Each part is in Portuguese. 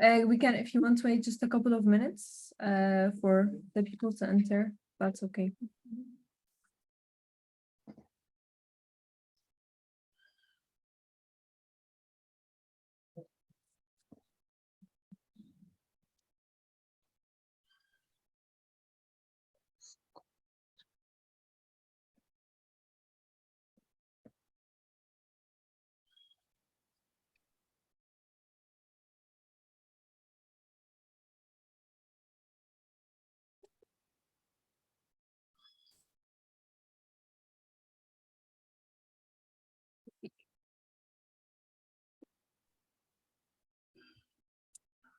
We can, if you want to wait just a couple of minutes for the people to enter, that's okay.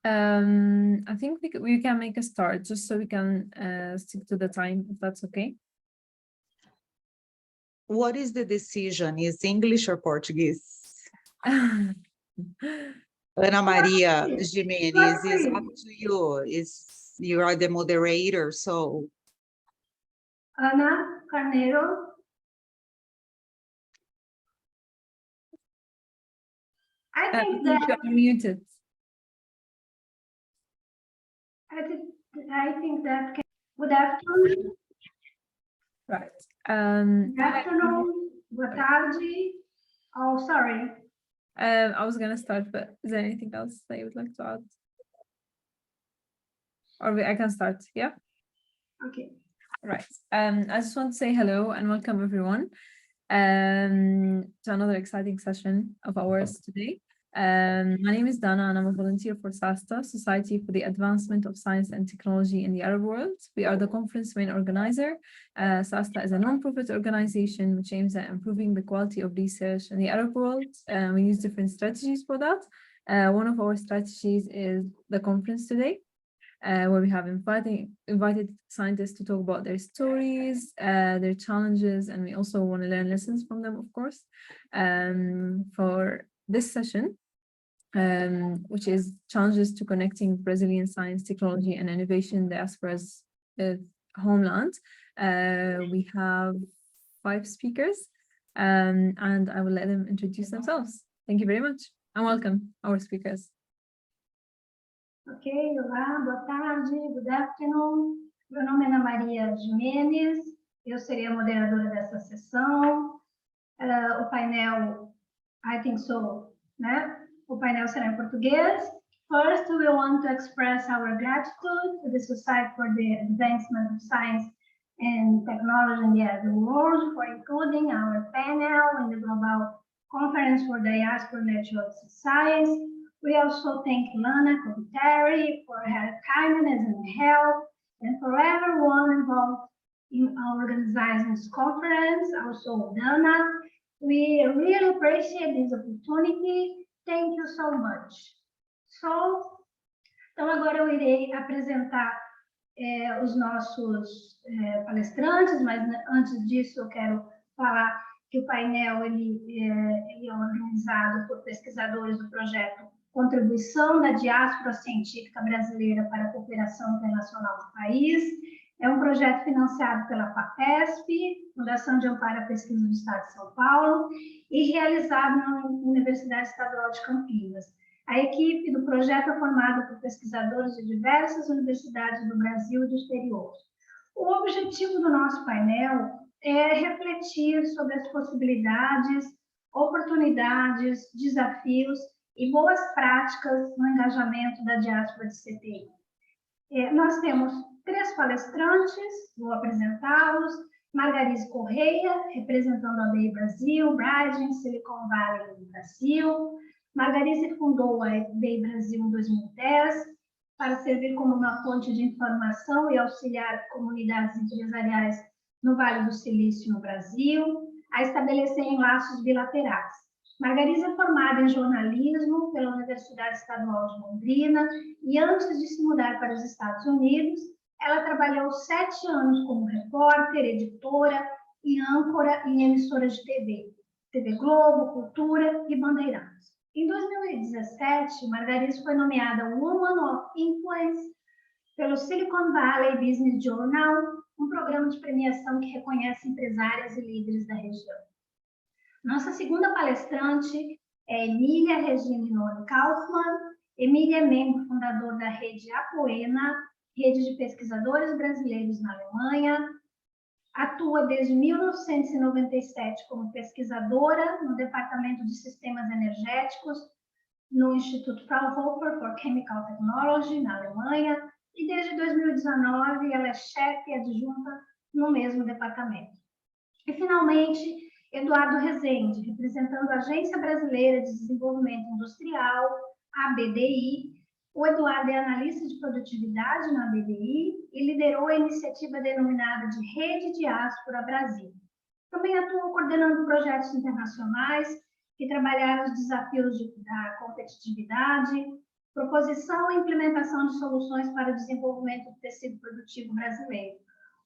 I think we can make a start just so we can stick to the time, if that's okay. What is the decision? Is English or Portuguese? Uh, Ana Maria Jimenez, is up to you. You are the moderator, so. Ana Carneiro. I think that you're muted. I think that good afternoon. Right. Good afternoon. Boa tarde. Oh, sorry. I was gonna start, but is there anything else that you would like to add? Or I can start, yeah? Okay. Right. I just want to say hello and welcome everyone to another exciting session of ours today. My name is Dana and I'm a volunteer for SASTA, Society for the Advancement of Science and Technology in the Arab World. We are the conference main organizer. SASTA is a non-profit organization which aims at improving the quality of research in the Arab world. We use different strategies for that. One of our strategies is the conference today, where we have invited scientists to talk about their stories, their challenges, and we also want to learn lessons from them, of course. For this session, which is challenges to connecting Brazilian science, technology, and innovation diaspora's homeland. We have 5 speakers, and I will let them introduce themselves. Thank you very much, and welcome our speakers. Ok, olá, boa tarde, good afternoon. Meu nome é Ana Maria Jimenez, eu serei a moderadora dessa sessão. O painel, I think so, né? O painel será em português. First, we want to express our gratitude to the Society for the Advancement of Science and Technology in the Arab World for including our panel in the Global Conference for Diaspora Natural Science. We also thank Lana Coviteri for her kindness and help, and for everyone involved in organizing this conference, also Dana. We really appreciate this opportunity. Thank you so much. Então agora eu irei apresentar os nossos palestrantes, mas antes disso eu quero falar que o painel ele é organizado por pesquisadores do projeto Contribuição da Diáspora Científica Brasileira para a Cooperação Internacional do País. É um projeto financiado pela FAPESP, Fundação de Amparo à Pesquisa do Estado de São Paulo, e realizado na Universidade Estadual de Campinas. A equipe do projeto é formada por pesquisadores de diversas universidades do Brasil e do exterior. O objetivo do nosso painel é refletir sobre as possibilidades, oportunidades, desafios e boas práticas no engajamento da diáspora de CTI. Nós temos 3 palestrantes, vou apresentá-los. Margaride Correia, representando a BEI Brasil, Brighton, Silicon Valley no Brasil. Margaride fundou a BEI Brasil em 2010 para servir como uma fonte de informação e auxiliar comunidades empresariais no Vale do Silício, no Brasil, a estabelecerem laços bilaterais. Margaride é formada em jornalismo pela Universidade Estadual de Londrina e antes de se mudar para os Estados Unidos, ela trabalhou 7 anos como repórter, editora e âncora em emissoras de TV, TV Globo, Cultura e Bandeirantes. Em 2017, Margaride foi nomeada Woman of Influence pelo Silicon Valley Business Journal, um programa de premiação que reconhece empresárias e líderes da região. Nossa segunda palestrante é Emília Regina Noni Kaufmann. Emília é membro fundador da rede Apoena, rede de pesquisadores brasileiros na Alemanha. Atua desde 1997 como pesquisadora no Departamento de Sistemas Energéticos no Instituto Fraunhofer for Chemical Technology, na Alemanha, e desde 2019 ela é chefe adjunta no mesmo departamento. E, finalmente, Eduardo Rezende, representando a Agência Brasileira de Desenvolvimento Industrial, a ABDI. O Eduardo é analista de produtividade na ABDI e liderou a iniciativa denominada de Rede Diáspora Brasil. Também atua coordenando projetos internacionais que trabalharam os desafios da competitividade, proposição e implementação de soluções para o desenvolvimento do tecido produtivo brasileiro.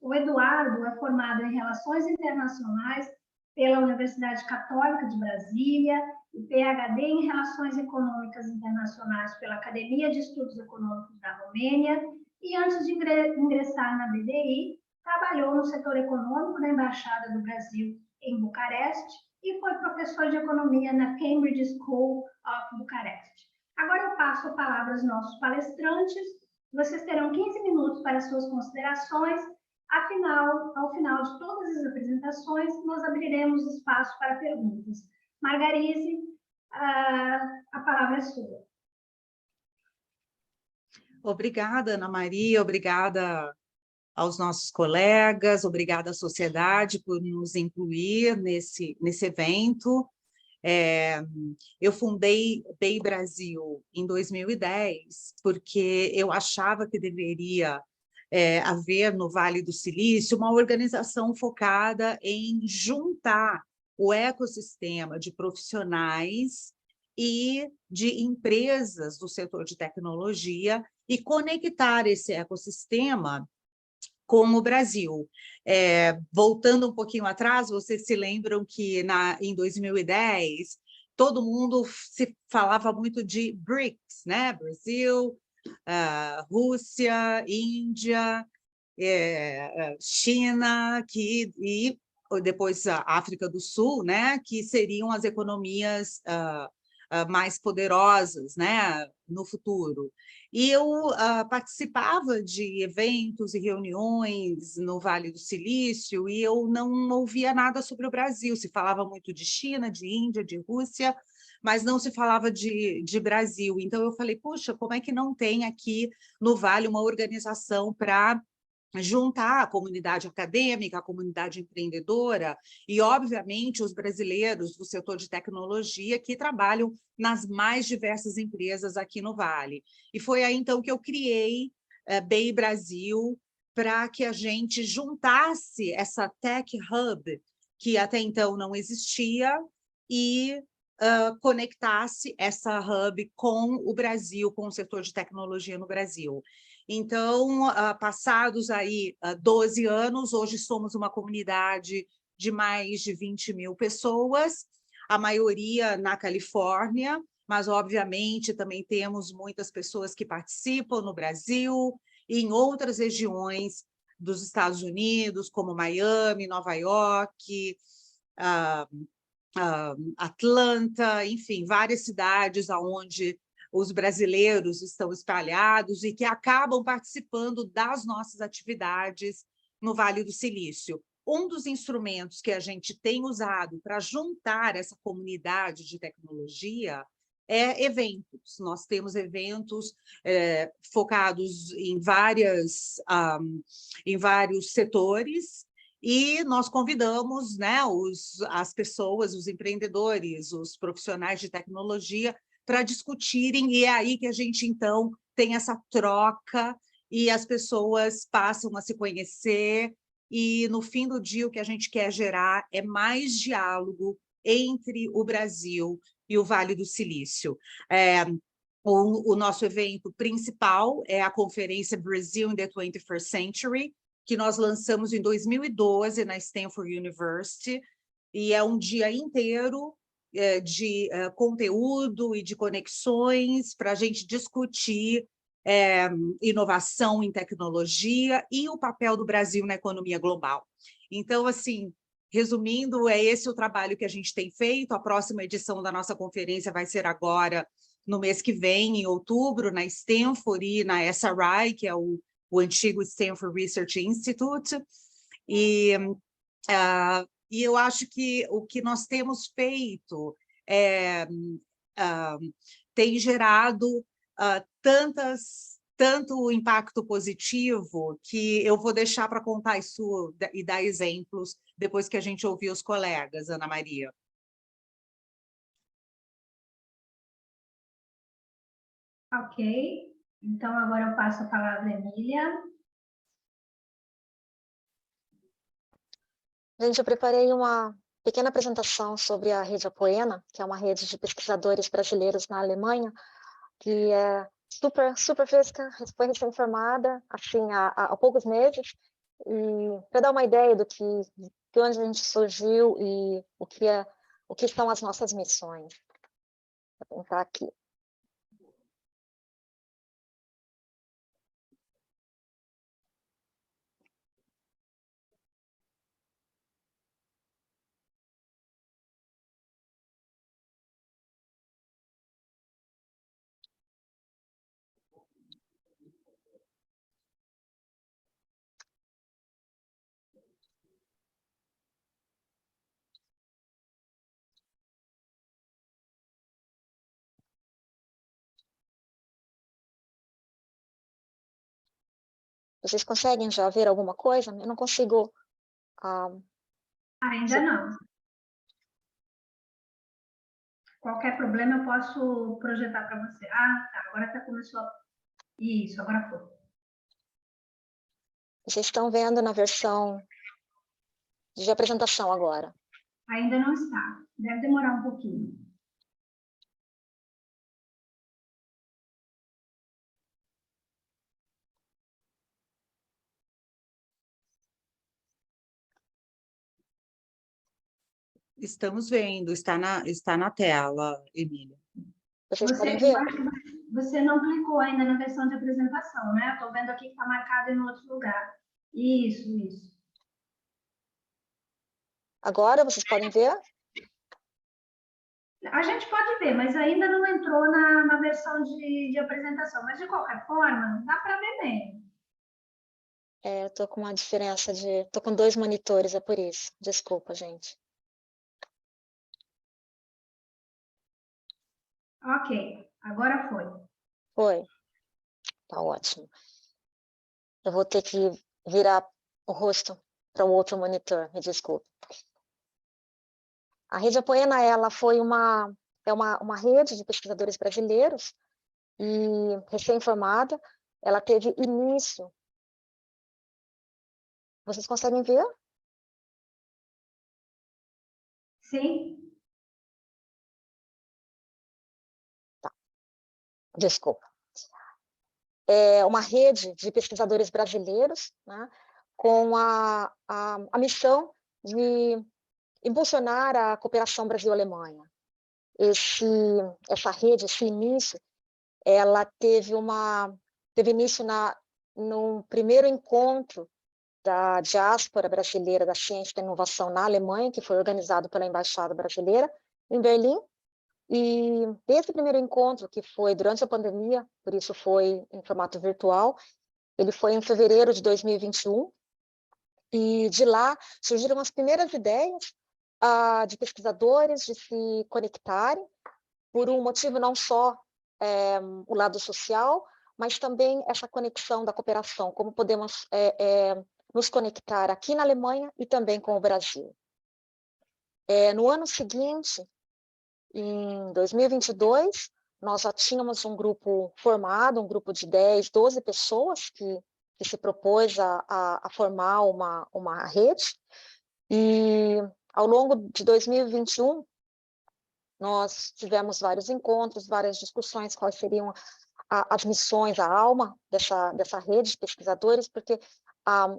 O Eduardo é formado em Relações Internacionais pela Universidade Católica de Brasília e PhD em Relações Econômicas Internacionais pela Academia de Estudos Econômicos da Romênia e, antes de ingressar na BDI, trabalhou no setor econômico da Embaixada do Brasil em Bucareste e foi professor de economia na Cambridge School of Bucareste. Agora eu passo a palavra aos nossos palestrantes. Vocês terão 15 minutos para suas considerações. Ao final de todas as apresentações, nós abriremos espaço para perguntas. Margarise, a palavra é sua. Obrigada, Ana Maria, obrigada aos nossos colegas, obrigada à sociedade por nos incluir nesse evento. Eu fundei BEI Brasil em 2010, porque eu achava que deveria haver no Vale do Silício uma organização focada em juntar o ecossistema de profissionais e de empresas do setor de tecnologia e conectar esse ecossistema com o Brasil. Voltando um pouquinho atrás, vocês se lembram que em 2010 todo mundo se falava muito de BRICS, né? Brasil, Rússia, Índia, China, e depois a África do Sul, né? Que seriam as economias mais poderosas, né? No futuro. E eu participava de eventos e reuniões no Vale do Silício e eu não ouvia nada sobre o Brasil. Se falava muito de China, de Índia, de Rússia, mas não se falava de Brasil. Então, eu falei, puxa, como é que não tem aqui no Vale uma organização para juntar a comunidade acadêmica, a comunidade empreendedora e, obviamente, os brasileiros do setor de tecnologia que trabalham nas mais diversas empresas aqui no Vale. E foi aí, então, que eu criei BEI Brasil para que a gente juntasse essa Tech Hub, que até então não existia, e conectasse essa hub com o Brasil, com o setor de tecnologia no Brasil. Então, passados aí 12 anos, hoje somos uma comunidade de mais de 20 mil pessoas, a maioria na Califórnia, mas, obviamente, também temos muitas pessoas que participam no Brasil e em outras regiões dos Estados Unidos, como Miami, Nova York, Atlanta, enfim, várias cidades onde os brasileiros estão espalhados e que acabam participando das nossas atividades no Vale do Silício. Um dos instrumentos que a gente tem usado para juntar essa comunidade de tecnologia é eventos. Nós temos eventos focados em vários setores, e nós convidamos, né, as pessoas, os empreendedores, os profissionais de tecnologia para discutirem, e é aí que a gente, então, tem essa troca e as pessoas passam a se conhecer, e, no fim do dia, o que a gente quer gerar é mais diálogo entre o Brasil e o Vale do Silício. O nosso evento principal é a conferência Brazil in the 21st Century, que nós lançamos em 2012 na Stanford University, e é um dia inteiro de conteúdo e de conexões para a gente discutir inovação em tecnologia e o papel do Brasil na economia global. Então, assim, resumindo, é esse o trabalho que a gente tem feito. A próxima edição da nossa conferência vai ser agora no mês que vem, em outubro, na Stanford e na SRI, que é o antigo Stanford Research Institute, e eu acho que o que nós temos feito tem gerado tanto impacto positivo que eu vou deixar para contar isso e dar exemplos depois que a gente ouvir os colegas, Ana Maria. Ok, então agora eu passo a palavra à Emília. Gente, eu preparei uma pequena apresentação sobre a Rede Apoena, que é uma rede de pesquisadores brasileiros na Alemanha, que é super fresca, foi recém-formada, assim, há poucos meses, e para dar uma ideia de onde a gente surgiu e o que são as nossas missões. Vou tentar aqui. Vocês conseguem já ver alguma coisa? Eu não consigo... Ainda não. Qualquer problema eu posso projetar para você. Ah, tá, agora começou. Isso, agora foi. Vocês estão vendo na versão de apresentação agora? Ainda não está. Deve demorar um pouquinho. Estamos vendo, está na tela, Emília. Vocês podem ver? Você não clicou ainda na versão de apresentação, né? Estou vendo aqui que está marcado em outro lugar. Isso. Agora vocês podem ver? A gente pode ver, mas ainda não entrou na versão de apresentação. Mas, de qualquer forma, dá para ver bem. Eu tô com uma diferença de... Tô com 2 monitores, é por isso. Desculpa, gente. Ok, agora foi. Foi? Tá ótimo. Eu vou ter que virar o rosto para o outro monitor, me desculpe. A Rede Apoena, ela foi uma rede de pesquisadores brasileiros e recém-formada. Ela teve início... Vocês conseguem ver? Sim. Tá. Desculpa. É uma rede de pesquisadores brasileiros, né, com a missão de impulsionar a cooperação Brasil-Alemanha. Essa rede, esse início, ela teve início no primeiro encontro da diáspora brasileira da ciência e da inovação na Alemanha, que foi organizado pela Embaixada Brasileira em Berlim. E desse primeiro encontro, que foi durante a pandemia, por isso foi em formato virtual, ele foi em fevereiro de 2021, e de lá surgiram as primeiras ideias de pesquisadores de se conectarem, por um motivo não só o lado social, mas também essa conexão da cooperação, como podemos nos conectar aqui na Alemanha e também com o Brasil. No ano seguinte, em 2022, nós já tínhamos um grupo formado, um grupo de 10, 12 pessoas que se propôs a formar uma rede. E ao longo de 2021, nós tivemos vários encontros, várias discussões, quais seriam as missões, a alma dessa rede de pesquisadores, porque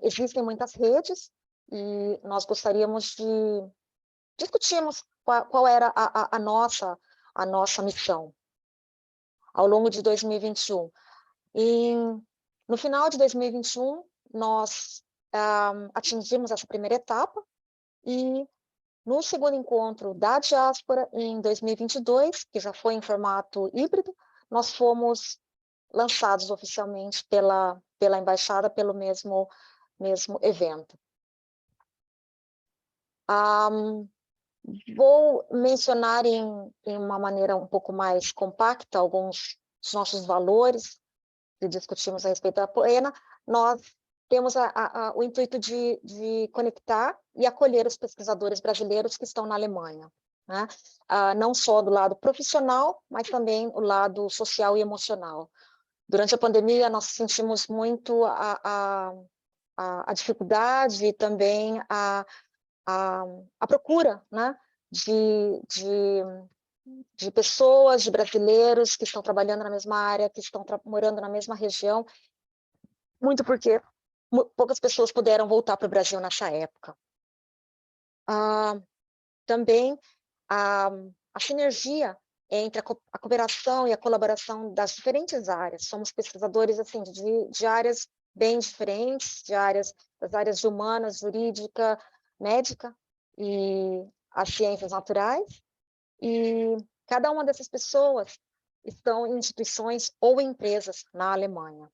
existem muitas redes e nós gostaríamos de discutirmos qual era a nossa missão ao longo de 2021. E no final de 2021, nós atingimos essa primeira etapa e No segundo encontro da diáspora, em 2022, que já foi em formato híbrido, nós fomos lançados oficialmente pela embaixada, pelo mesmo evento. Vou mencionar em uma maneira um pouco mais compacta alguns dos nossos valores que discutimos a respeito da Poena. Nós temos o intuito de conectar e acolher os pesquisadores brasileiros que estão na Alemanha, né? Não só do lado profissional, mas também o lado social e emocional. Durante a pandemia, nós sentimos muito a dificuldade e também a procura, né, de pessoas, de brasileiros que estão trabalhando na mesma área, que estão morando na mesma região, muito porque poucas pessoas puderam voltar para o Brasil nessa época. Também a sinergia entre a cooperação e a colaboração das diferentes áreas. Somos pesquisadores assim, de áreas bem diferentes, das áreas de humanas, jurídica, médica e as ciências naturais, e cada uma dessas pessoas estão em instituições ou empresas na Alemanha.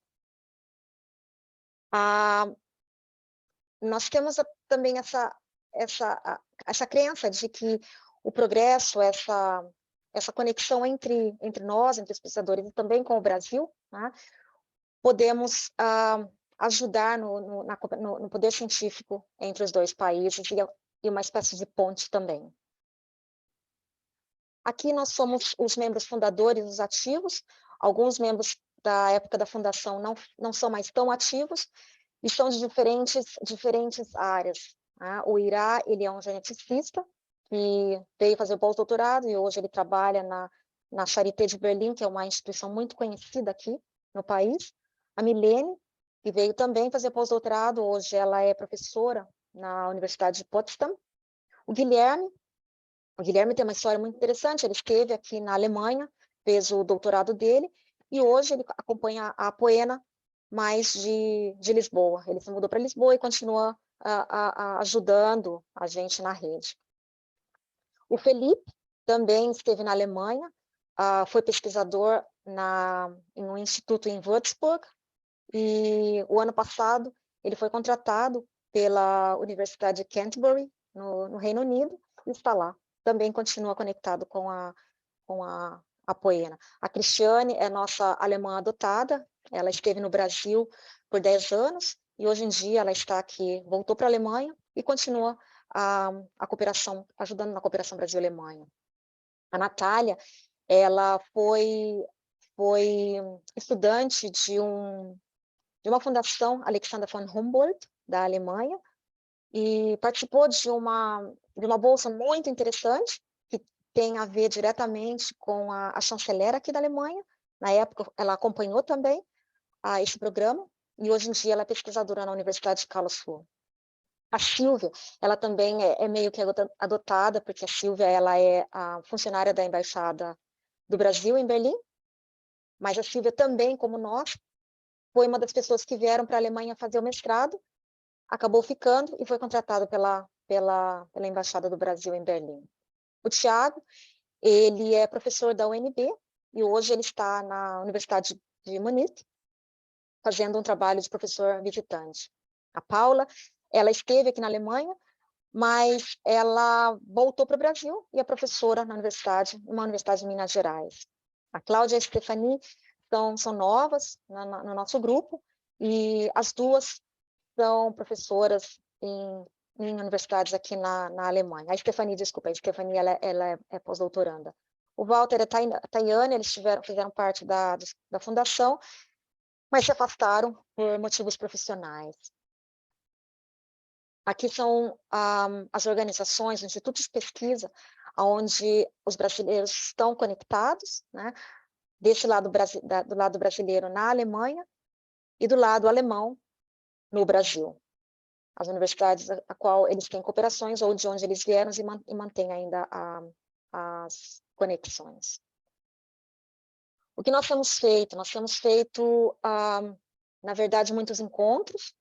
Nós temos também essa crença de que o progresso, essa conexão entre nós, entre os pesquisadores e também com o Brasil, né, podemos ajudar no poder científico entre os dois países e uma espécie de ponte também. Aqui nós somos os membros fundadores, os ativos. Alguns membros da época da fundação não são mais tão ativos e são de diferentes áreas, né? O Irá, ele é um geneticista que veio fazer o pós-doutorado e hoje ele trabalha na Charité de Berlim, que é uma instituição muito conhecida aqui no país. A Milene, que veio também fazer pós-doutorado, hoje ela é professora na Universidade de Potsdam. O Guilherme tem uma história muito interessante, ele esteve aqui na Alemanha, fez o doutorado dele, e hoje ele acompanha a Poena mais de Lisboa. Ele se mudou para Lisboa e continua ajudando a gente na rede. O Felipe também esteve na Alemanha, foi pesquisador em um instituto em Würzburg, e o ano passado ele foi contratado pela Universidade de Canterbury, no Reino Unido, e está lá. Também continua conectado com a Poena. A Cristiane é nossa alemã adotada, ela esteve no Brasil por 10 anos, e hoje em dia ela está aqui, voltou para a Alemanha e continua a cooperação, ajudando na cooperação Brasil-Alemanha. A Natália, ela foi estudante de uma fundação, Alexander von Humboldt, da Alemanha, e participou de uma bolsa muito interessante, que tem a ver diretamente com a chanceler aqui da Alemanha. Na época, ela acompanhou também esse programa, e hoje em dia ela é pesquisadora na Universidade de Karlsruhe. A Silvia, ela também é meio que adotada, porque a Silvia ela é a funcionária da Embaixada do Brasil em Berlim, mas a Silvia também, como nós, foi uma das pessoas que vieram para a Alemanha fazer o mestrado, acabou ficando e foi contratado pela Embaixada do Brasil em Berlim. O Tiago, ele é professor da UNB e hoje ele está na Universidade de Munique, fazendo um trabalho de professor visitante. A Paula, ela esteve aqui na Alemanha, mas ela voltou para o Brasil e é professora na uma universidade de Minas Gerais. A Cláudia e a Stephanie são novas no nosso grupo, e as duas são professoras em universidades aqui na Alemanha. A Stephanie, desculpa, ela é pós-doutoranda. O Walter e a Tayane, eles fizeram parte da fundação, mas se afastaram por motivos profissionais. Aqui são as organizações, os institutos de pesquisa, onde os brasileiros estão conectados, né? Desse lado do lado brasileiro na Alemanha e do lado alemão no Brasil. As universidades a qual eles têm cooperações ou de onde eles vieram e mantêm ainda as conexões. O que nós temos feito? Nós temos feito, na verdade, muitos encontros,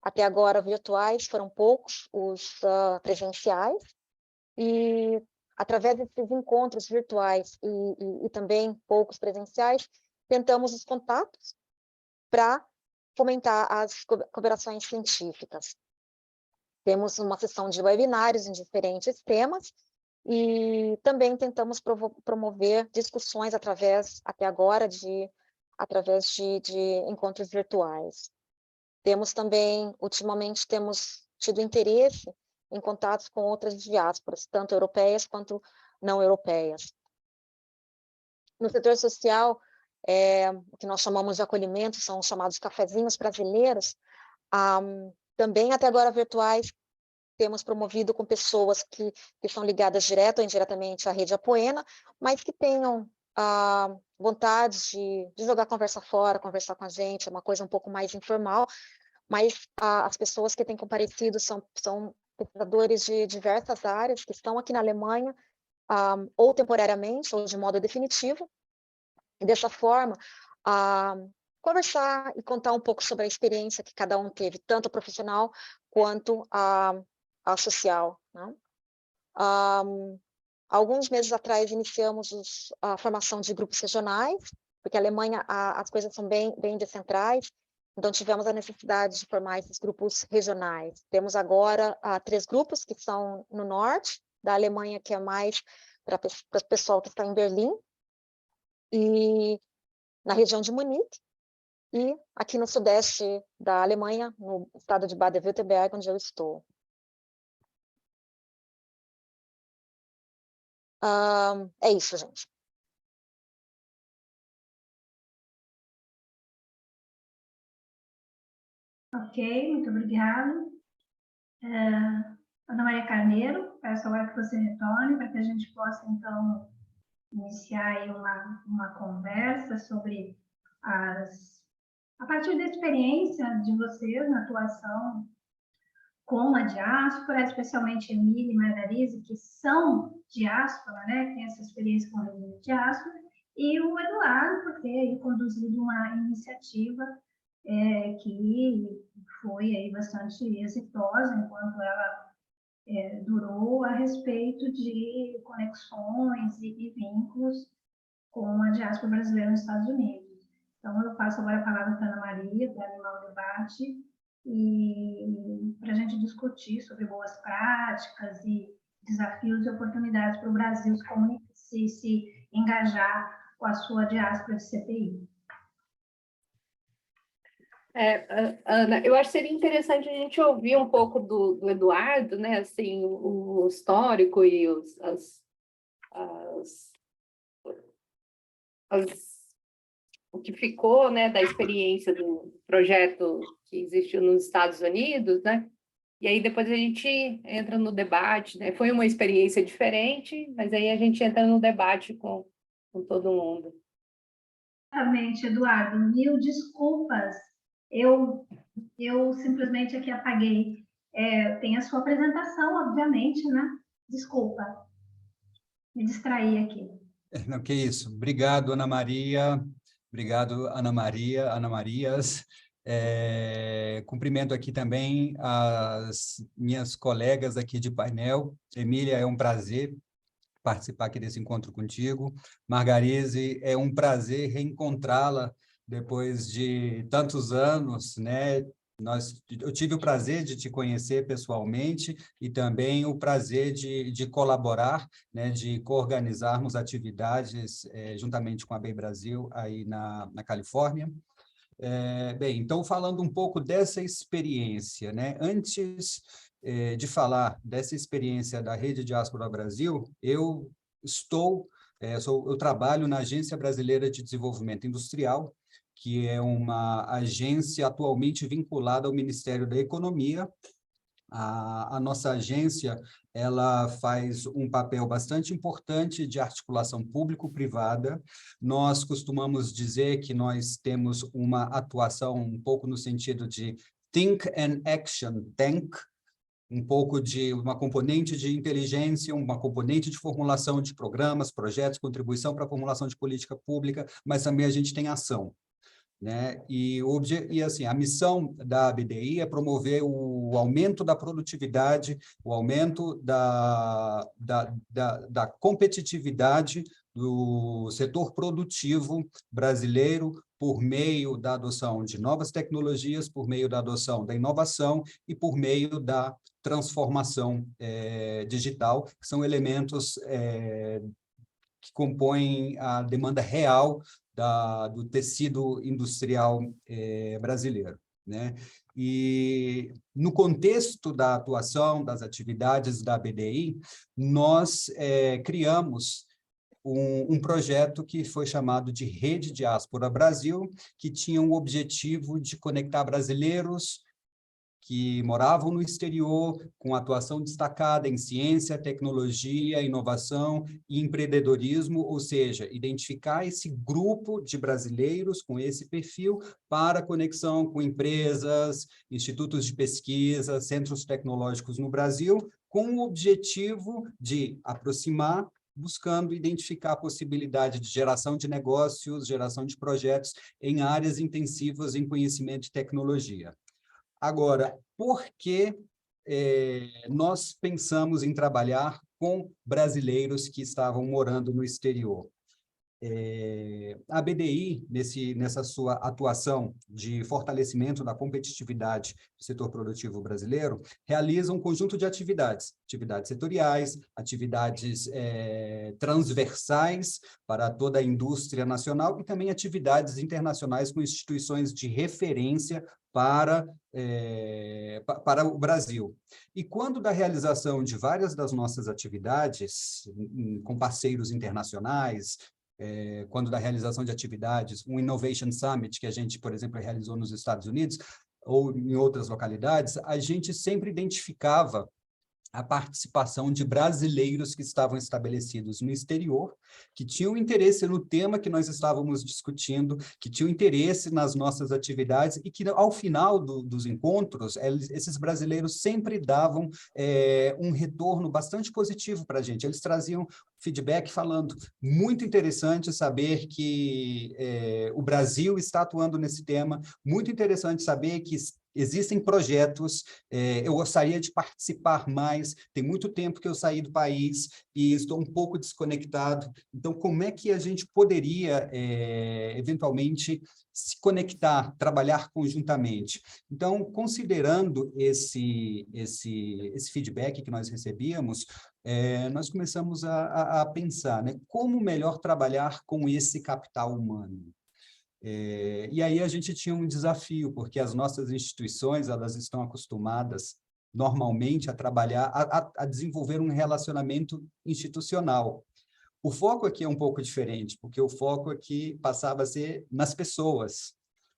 até agora virtuais, foram poucos os presenciais, e através desses encontros virtuais e também poucos presenciais, tentamos os contatos para fomentar as cooperações científicas. Temos uma sessão de webinários em diferentes temas e também tentamos promover discussões até agora, através de encontros virtuais. Ultimamente temos tido interesse em contatos com outras diásporas, tanto europeias quanto não europeias. No setor social, o que nós chamamos de acolhimento, são os chamados cafezinhos brasileiros, também até agora virtuais, temos promovido com pessoas que são ligadas direto ou indiretamente à rede Apoena, mas que tenham vontade de jogar a conversa fora, conversar com a gente, é uma coisa um pouco mais informal, mas as pessoas que têm comparecido são pesquisadores de diversas áreas que estão aqui na Alemanha, ou temporariamente, ou de modo definitivo, e dessa forma, conversar e contar um pouco sobre a experiência que cada um teve, tanto a profissional quanto a social, né? Alguns meses atrás, iniciamos a formação de grupos regionais, porque a Alemanha, as coisas são bem descentrais, então tivemos a necessidade de formar esses grupos regionais. Temos agora 3 grupos que são no norte da Alemanha, que é mais para o pessoal que está em Berlim, e na região de Munique, e aqui no sudeste da Alemanha, no estado de Baden-Württemberg, onde eu estou. É isso, gente. Ok, muito obrigada. Ana Maria Carneiro, peço agora que você retorne para que a gente possa, então, iniciar aí uma conversa sobre a partir da experiência de vocês na atuação com a diáspora, especialmente Emília e Margarise, que são diáspora, né, que tem essa experiência com a diáspora, e o Eduardo, por ter aí conduzido uma iniciativa que foi aí bastante exitosa enquanto ela durou, a respeito de conexões e vínculos com a diáspora brasileira nos Estados Unidos. Então, eu passo agora a palavra para a Ana Maria, para animar o debate, e para a gente discutir sobre boas práticas e desafios e oportunidades para o Brasil se engajar com a sua diáspora de CPI. Ana, eu acho que seria interessante a gente ouvir um pouco do Eduardo, né, assim, o histórico e o que ficou, né, da experiência do projeto que existiu nos Estados Unidos, né, e aí depois a gente entra no debate, né, foi uma experiência diferente, mas aí a gente entra no debate com todo mundo. Exatamente, Eduardo, mil desculpas, eu simplesmente aqui apaguei. Tem a sua apresentação, obviamente, né? Desculpa, me distraí aqui. Não, que isso. Obrigado, Ana Maria. Obrigado, Ana Marias. Cumprimento aqui também as minhas colegas aqui de painel. Emília, é um prazer participar aqui desse encontro contigo. Margarise, é um prazer reencontrá-la depois de tantos anos, né? Eu tive o prazer de te conhecer pessoalmente e também o prazer de colaborar, né, de coorganizarmos atividades juntamente com a BEI Brasil aí na Califórnia. Bem, então, falando um pouco dessa experiência, né? Antes de falar dessa experiência da Rede Diáspora Brasil, eu trabalho na Agência Brasileira de Desenvolvimento Industrial, que é uma agência atualmente vinculada ao Ministério da Economia. A nossa agência, ela faz um papel bastante importante de articulação público-privada. Nós costumamos dizer que nós temos uma atuação um pouco no sentido de Think and Action Tank, um pouco de uma componente de inteligência, uma componente de formulação de programas, projetos, contribuição para a formulação de política pública, mas também a gente tem ação. né? E assim, a missão da ABDI é promover o aumento da produtividade, o aumento da competitividade do setor produtivo brasileiro por meio da adoção de novas tecnologias, por meio da adoção da inovação e por meio da transformação digital, que são elementos que compõem a demanda real do tecido industrial brasileiro, né? E, no contexto da atuação das atividades da ABDI, nós criamos um projeto que foi chamado de Rede Diáspora Brasil, que tinha o objetivo de conectar brasileiros que moravam no exterior, com atuação destacada em ciência, tecnologia, inovação e empreendedorismo, ou seja, identificar esse grupo de brasileiros com esse perfil para conexão com empresas, institutos de pesquisa, centros tecnológicos no Brasil, com o objetivo de aproximar, buscando identificar a possibilidade de geração de negócios, geração de projetos em áreas intensivas em conhecimento e tecnologia. Agora, por que nós pensamos em trabalhar com brasileiros que estavam morando no exterior? A BDI, nessa sua atuação de fortalecimento da competitividade do setor produtivo brasileiro, realiza um conjunto de atividades setoriais, atividades transversais para toda a indústria nacional e também atividades internacionais com instituições de referência para o Brasil. E quando da realização de várias das nossas atividades com parceiros internacionais, quando da realização de atividades, um Innovation Summit que a gente, por exemplo, realizou nos Estados Unidos ou em outras localidades, a gente sempre identificava a participação de brasileiros que estavam estabelecidos no exterior, que tinham interesse no tema que nós estávamos discutindo, que tinham interesse nas nossas atividades e que, ao final dos encontros, esses brasileiros sempre davam um retorno bastante positivo para a gente. Eles traziam feedback falando, muito interessante saber que o Brasil está atuando nesse tema, muito interessante saber que existem projetos, eu gostaria de participar mais, tem muito tempo que eu saí do país e estou um pouco desconectado, então como é que a gente poderia, eventualmente, se conectar, trabalhar conjuntamente? Então, considerando esse feedback que nós recebíamos, nós começamos a pensar, né, como melhor trabalhar com esse capital humano. E aí a gente tinha um desafio, porque as nossas instituições, elas estão acostumadas, normalmente, a trabalhar, a desenvolver um relacionamento institucional. O foco aqui é um pouco diferente, porque o foco aqui passava a ser nas pessoas,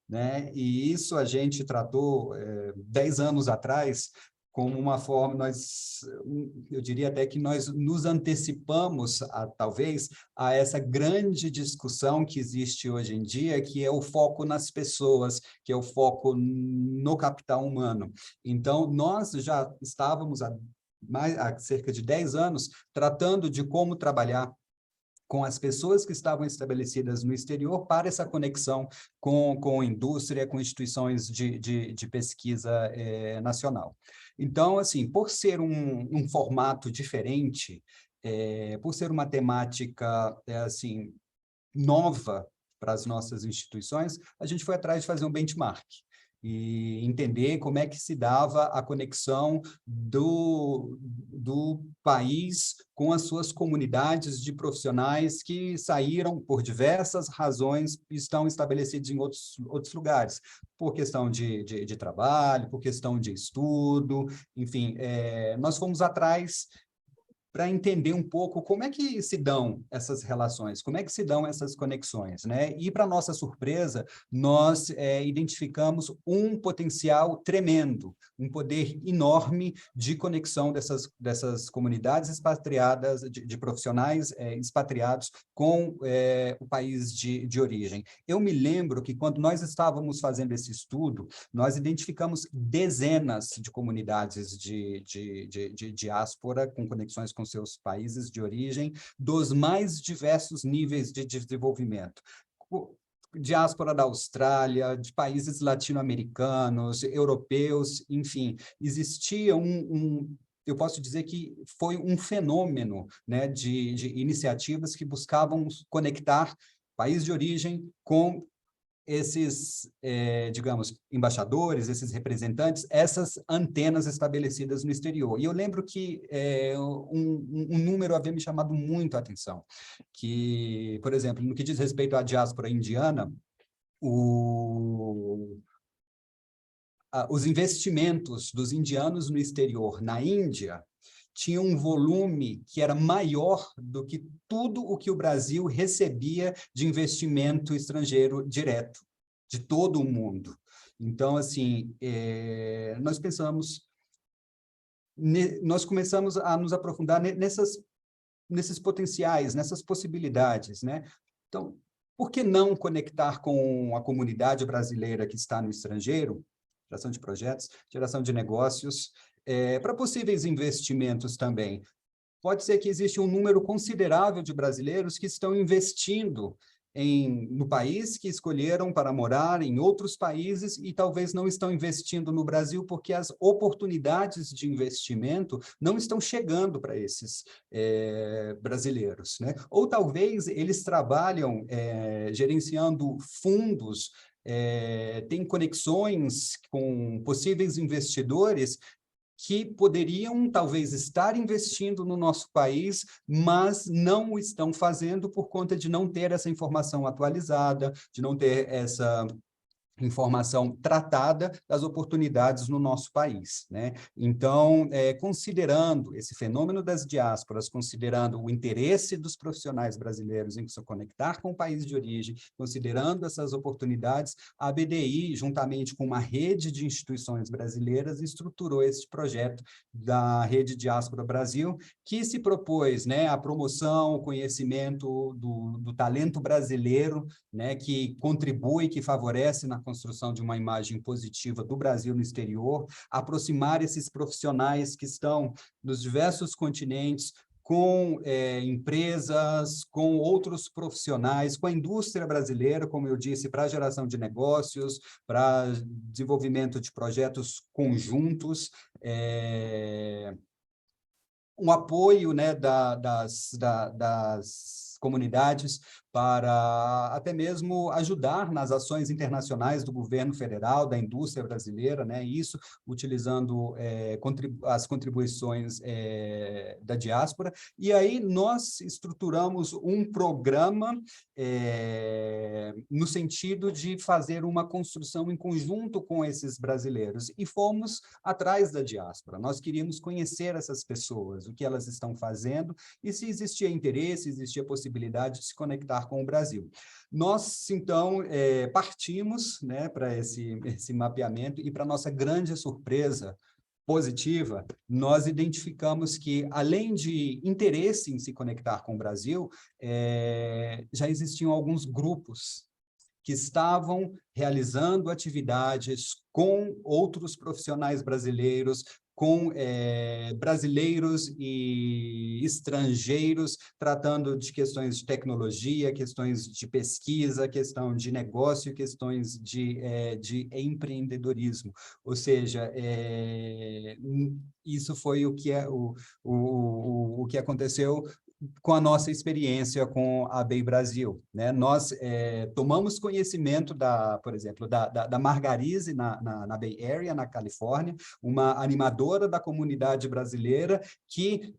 né? E isso a gente tratou 10 anos atrás como uma forma, eu diria até que nós nos antecipamos, talvez, a essa grande discussão que existe hoje em dia, que é o foco nas pessoas, que é o foco no capital humano. Então, nós já estávamos há cerca de 10 anos tratando de como trabalhar com as pessoas que estavam estabelecidas no exterior para essa conexão com indústria, com instituições de pesquisa nacional. Então, assim, por ser um formato diferente, por ser uma temática assim, nova para as nossas instituições, a gente foi atrás de fazer um benchmark e entender como é que se dava a conexão do país com as suas comunidades de profissionais que saíram por diversas razões e estão estabelecidos em outros lugares, por questão de trabalho, por questão de estudo, enfim, nós fomos atrás para entender um pouco como é que se dão essas relações, como é que se dão essas conexões, né? E, para nossa surpresa, nós identificamos um potencial tremendo, um poder enorme de conexão dessas comunidades expatriadas, de profissionais expatriados com o país de origem. Eu me lembro que, quando nós estávamos fazendo esse estudo, nós identificamos dezenas de comunidades de diáspora com conexões com seus países de origem, dos mais diversos níveis de desenvolvimento. diáspora da Austrália, de países latino-americanos, europeus, enfim, existia eu posso dizer que foi um fenômeno, né, de iniciativas que buscavam conectar país de origem com esses, digamos, embaixadores, esses representantes, essas antenas estabelecidas no exterior. E eu lembro que um número havia me chamado muito a atenção, que, por exemplo, no que diz respeito à diáspora indiana, os investimentos dos indianos no exterior, na Índia, tinham um volume que era maior do que tudo o que o Brasil recebia de investimento estrangeiro direto, de todo o mundo. Então, assim, nós começamos a nos aprofundar nesses potenciais, nessas possibilidades, né? Então, por que não conectar com a comunidade brasileira que está no estrangeiro? Geração de projetos, geração de negócios, para possíveis investimentos também. Pode ser que exista um número considerável de brasileiros que estão investindo no país, que escolheram para morar em outros países e talvez não estão investindo no Brasil porque as oportunidades de investimento não estão chegando para esses brasileiros, né? Ou talvez eles trabalham gerenciando fundos, têm conexões com possíveis investidores que poderiam, talvez, estar investindo no nosso país, mas não o estão fazendo por conta de não ter essa informação atualizada, de não ter essa informação tratada das oportunidades no nosso país, né? Então, considerando esse fenômeno das diásporas, considerando o interesse dos profissionais brasileiros em se conectar com o país de origem, considerando essas oportunidades, a BDI, juntamente com uma rede de instituições brasileiras, estruturou esse projeto da Rede Diáspora Brasil, que se propôs, né, a promoção, o conhecimento do talento brasileiro, né, que contribui, que favorece na construção de uma imagem positiva do Brasil no exterior, aproximar esses profissionais que estão nos diversos continentes com empresas, com outros profissionais, com a indústria brasileira, como eu disse, para a geração de negócios, para desenvolvimento de projetos conjuntos, um apoio, né, das comunidades para até mesmo ajudar nas ações internacionais do governo federal, da indústria brasileira, né, isso utilizando as contribuições da diáspora. E aí nós estruturamos um programa no sentido de fazer uma construção em conjunto com esses brasileiros, e fomos atrás da diáspora. Nós queríamos conhecer essas pessoas, o que elas estão fazendo, e se existia interesse, existia possibilidade de se conectar com o Brasil. Nós, então, partimos, né, para esse mapeamento, e para nossa grande surpresa positiva, nós identificamos que, além de interesse em se conectar com o Brasil, já existiam alguns grupos que estavam realizando atividades com outros profissionais brasileiros, com brasileiros e estrangeiros, tratando de questões de tecnologia, questões de pesquisa, questão de negócio, questões de empreendedorismo. Ou seja, isso foi o que aconteceu com a nossa experiência com a BEI Brasil, né? Nós tomamos conhecimento, por exemplo, da Margarise na Bay Area, na Califórnia, uma animadora da comunidade brasileira que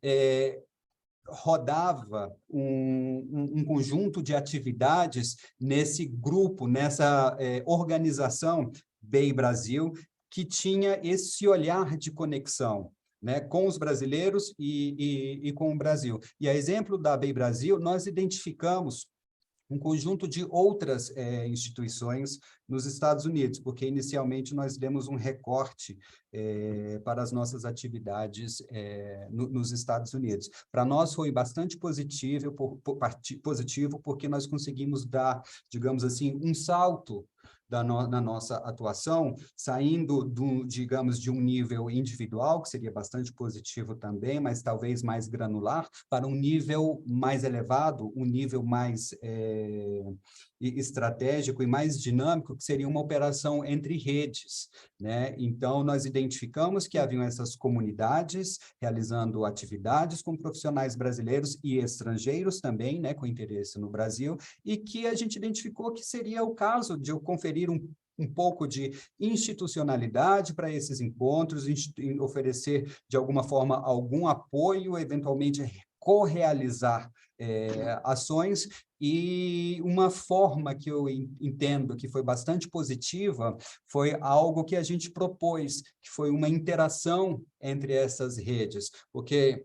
rodava um conjunto de atividades nesse grupo, nessa organização BEI Brasil, que tinha esse olhar de conexão, né, com os brasileiros e com o Brasil. E a exemplo da BEI Brasil, nós identificamos um conjunto de outras instituições nos Estados Unidos, porque inicialmente nós demos um recorte para as nossas atividades nos Estados Unidos. Para nós foi bastante positivo, porque nós conseguimos dar, digamos assim, um salto na nossa atuação, saindo, digamos, de um nível individual, que seria bastante positivo também, mas talvez mais granular, para um nível mais elevado, um nível mais estratégico e mais dinâmico, que seria uma operação entre redes, né? Então, nós identificamos que haviam essas comunidades realizando atividades com profissionais brasileiros e estrangeiros também, né, com interesse no Brasil, e que a gente identificou que seria o caso de eu conferir um pouco de institucionalidade para esses encontros, oferecer, de alguma forma, algum apoio, eventualmente correalizar ações, e uma forma que eu entendo que foi bastante positiva foi algo que a gente propôs, que foi uma interação entre essas redes, porque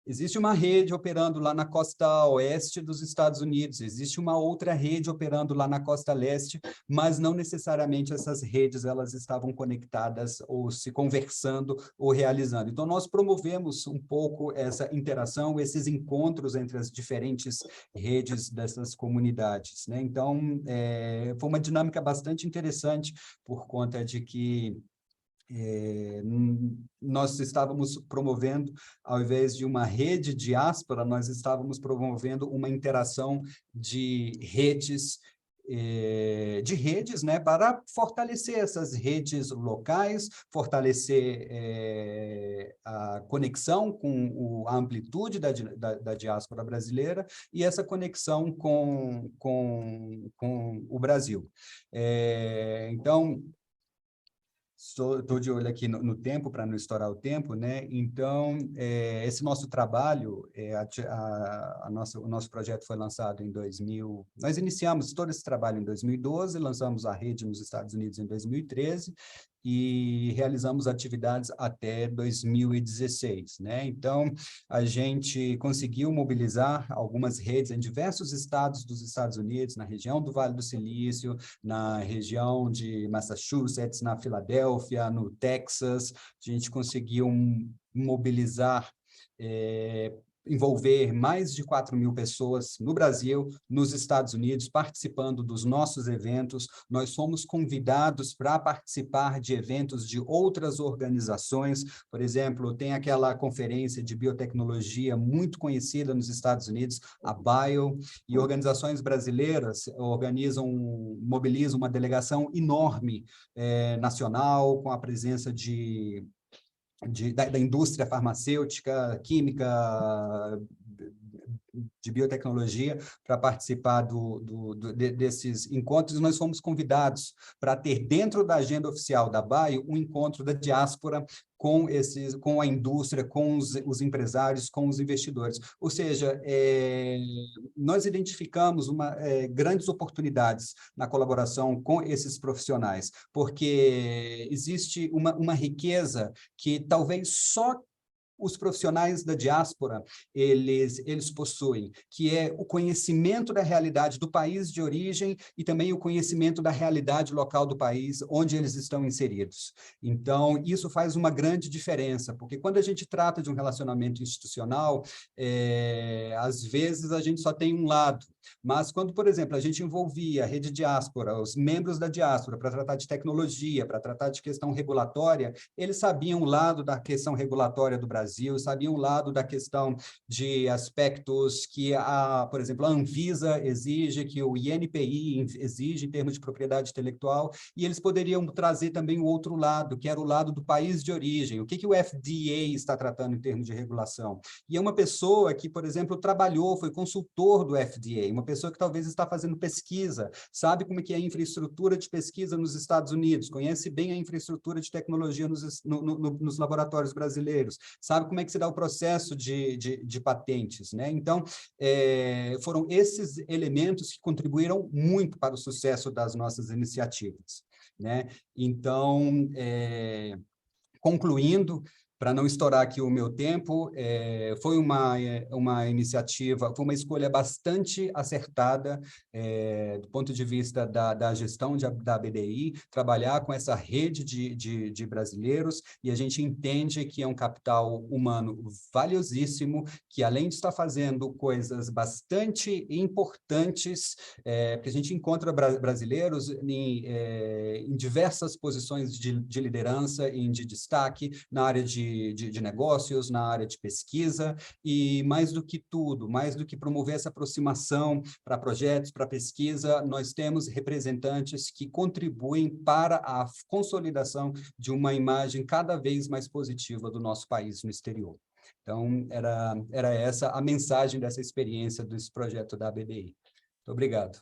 existe uma rede operando lá na costa oeste dos Estados Unidos, existe uma outra rede operando lá na costa leste, mas não necessariamente essas redes elas estavam conectadas ou se conversando ou realizando. Então, nós promovemos um pouco essa interação, esses encontros entre as diferentes redes dessas comunidades, né? Então, foi uma dinâmica bastante interessante por conta de que nós estávamos promovendo, ao invés de uma rede diáspora, nós estávamos promovendo uma interação de redes, né, para fortalecer essas redes locais, fortalecer a conexão com a amplitude da diáspora brasileira e essa conexão com o Brasil. Então, estou de olho aqui no tempo, para não estourar o tempo, né? Então, esse nosso trabalho, o nosso projeto foi lançado em 2000, nós iniciamos todo esse trabalho em 2012, lançamos a rede nos Estados Unidos em 2013, e realizamos atividades até 2016, né? Então, a gente conseguiu mobilizar algumas redes em diversos estados dos Estados Unidos, na região do Vale do Silício, na região de Massachusetts, na Filadélfia, no Texas. A gente conseguiu mobilizar, envolver mais de 4.000 pessoas no Brasil, nos Estados Unidos, participando dos nossos eventos. Nós fomos convidados para participar de eventos de outras organizações. Por exemplo, tem aquela conferência de biotecnologia muito conhecida nos Estados Unidos, a BIO, e organizações brasileiras mobilizam uma delegação enorme nacional, com a presença da indústria farmacêutica, química, de biotecnologia, para participar desses encontros. Nós fomos convidados para ter, dentro da agenda oficial da BIO, um encontro da diáspora com a indústria, com os empresários, com os investidores. Ou seja, nós identificamos grandes oportunidades na colaboração com esses profissionais, porque existe uma riqueza que talvez só os profissionais da diáspora, eles possuem, que é o conhecimento da realidade do país de origem e também o conhecimento da realidade local do país onde eles estão inseridos. Então, isso faz uma grande diferença, porque quando a gente trata de um relacionamento institucional, às vezes a gente só tem um lado, mas quando, por exemplo, a gente envolvia a rede diáspora, os membros da diáspora, para tratar de tecnologia, para tratar de questão regulatória, eles sabiam o lado da questão regulatória do Brasil, sabiam o lado da questão de aspectos que, por exemplo, a Anvisa exige, que o INPI exige em termos de propriedade intelectual, e eles poderiam trazer também o outro lado, que era o lado do país de origem. O que o FDA está tratando em termos de regulação? E é uma pessoa que, por exemplo, foi consultor do FDA, uma pessoa que talvez está fazendo pesquisa, sabe como que é a infraestrutura de pesquisa nos Estados Unidos, conhece bem a infraestrutura de tecnologia nos laboratórios brasileiros, sabe como é que se dá o processo de patentes, né? Então, foram esses elementos que contribuíram muito para o sucesso das nossas iniciativas, né? Então, concluindo, para não estourar aqui o meu tempo, foi uma iniciativa, foi uma escolha bastante acertada do ponto de vista da gestão da BDI, trabalhar com essa rede de brasileiros, e a gente entende que é um capital humano valiosíssimo, que além de estar fazendo coisas bastante importantes, porque a gente encontra brasileiros em diversas posições de liderança e de destaque na área de de negócios, na área de pesquisa, e mais do que tudo, mais do que promover essa aproximação para projetos, para pesquisa, nós temos representantes que contribuem para a consolidação de uma imagem cada vez mais positiva do nosso país no exterior. Então, era essa a mensagem dessa experiência desse projeto da ABBI. Muito obrigado.